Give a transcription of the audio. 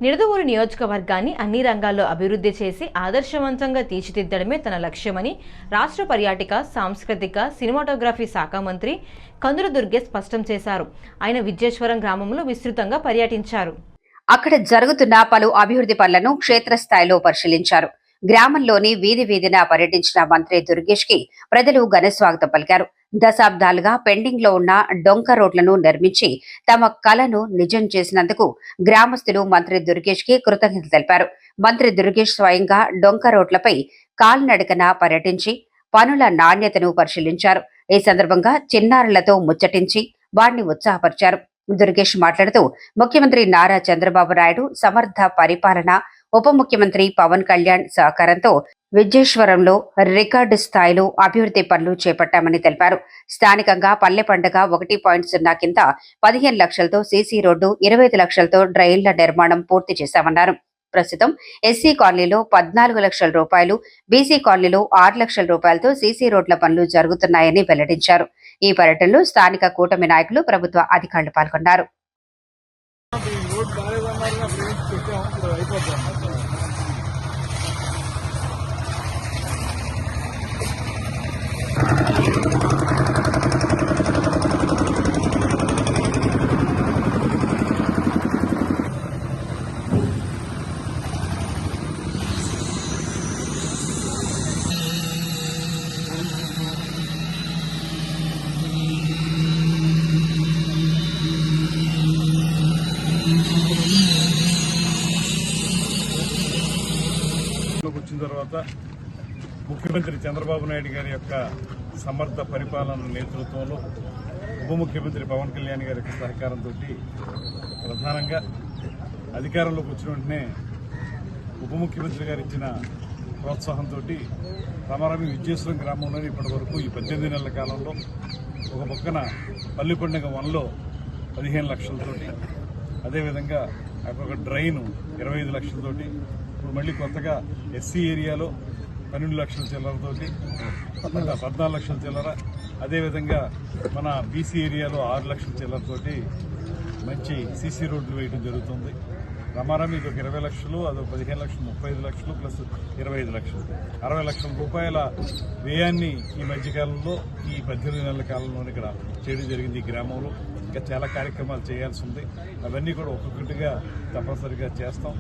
నిడదవోలు నియోజకవర్గాన్ని అన్ని రంగాల్లో అభివృద్ధి చేసి ఆదర్శవంతంగా తీర్చిదిద్దడమే తన లక్ష్యమని రాష్ట్ర పర్యాటక, సాంస్కృతిక, సినిమాటోగ్రఫీ శాఖ మంత్రి కందుల దుర్గేష్ స్పష్టం చేశారు. ఆయన విద్యేశ్వరం గ్రామంలో విస్తృతంగా పర్యటించారు. అక్కడ జరుగుతున్న పలు అభివృద్ధి పనులను క్షేత్రస్థాయిలో పరిశీలించారు. గ్రామంలోని వీధి వీధిన పర్యటించిన మంత్రి దుర్గేష్ కి ప్రజలు ఘనస్వాగతం పలికారు. దశాబ్దాలుగా పెండింగ్ లో ఉన్న డొంక రోడ్లను నిర్మించి తమ కలను నిజం చేసినందుకు గ్రామస్తులు మంత్రి దుర్గేష్ కి కృతజ్ఞతలు తెలిపారు. మంత్రి దుర్గేష్ స్వయంగా డొంక రోడ్లపై కాలినడకన పర్యటించి పనుల నాణ్యతను పరిశీలించారు. ఈ సందర్భంగా చిన్నారులతో ముచ్చటించి వారిని ఉత్సాహపరిచారు. దుర్గేష్ మాట్లాడుతూ ముఖ్యమంత్రి నారా చంద్రబాబు నాయుడు సమర్థ పరిపాలన, ఉప ముఖ్యమంత్రి పవన్ కళ్యాణ్ సహకారంతో విద్యేశ్వరంలో రికార్డు స్థాయిలో అభివృద్ధి పనులు చేపట్టామని తెలిపారు. స్థానికంగా పల్లె పండుగ 1.0 కింద 15 లక్షలతో సీసీ రోడ్డు, 25 లక్షలతో డ్రైన్ల నిర్మాణం పూర్తి చేశామన్నారు. ప్రస్తుతం ఎస్సీ కాలనీలో 14 లక్షల రూపాయలు, బీసీ కాలనీలో 6 లక్షల రూపాయలతో సీసీ రోడ్ల పనులు జరుగుతున్నాయని వెల్లడించారు. ఈ పర్యటనలో స్థానిక కూటమి నాయకులు, ప్రభుత్వ అధికారులు పాల్గొన్నారు. వచ్చిన తర్వాత ముఖ్యమంత్రి చంద్రబాబు నాయుడు గారి యొక్క సమర్థ పరిపాలన నేతృత్వంలో ఉప ముఖ్యమంత్రి పవన్ కళ్యాణ్ గారి యొక్క సహకారంతో ప్రధానంగా అధికారంలోకి వచ్చిన వెంటనే ఉప ముఖ్యమంత్రి గారు ఇచ్చిన ప్రోత్సాహంతో రామారామి విద్యేశ్వరం గ్రామంలోని ఇప్పటి వరకు ఈ 18 నెలల కాలంలో ఒక పక్కన పల్లి పండుగ 1లో 15 లక్షలతోటి, అదేవిధంగా ఒక డ్రైన్ 25 లక్షలతోటి, ఇప్పుడు మళ్ళీ కొత్తగా ఎస్సీ ఏరియాలో 12 లక్షల చిల్లరతోటి 14 లక్షల చిల్లర, అదేవిధంగా మన బీసీ ఏరియాలో 6 లక్షల చిల్లరతోటి మంచి సీసీ రోడ్లు వేయడం జరుగుతుంది. రమారామి ఇది ఒక 20 లక్షలు, అదొక 15 లక్షలు, 35 లక్షలు ప్లస్ 25 లక్షలు, 60 లక్షల రూపాయల వ్యయాన్ని ఈ మధ్యకాలంలో ఈ 18 నెలల కాలంలోనే ఇక్కడ చేయడం జరిగింది. ఈ గ్రామంలో ఇంకా చాలా కార్యక్రమాలు చేయాల్సి ఉంది. అవన్నీ కూడా ఒక్కొక్కటిగా తప్పనిసరిగా చేస్తాం.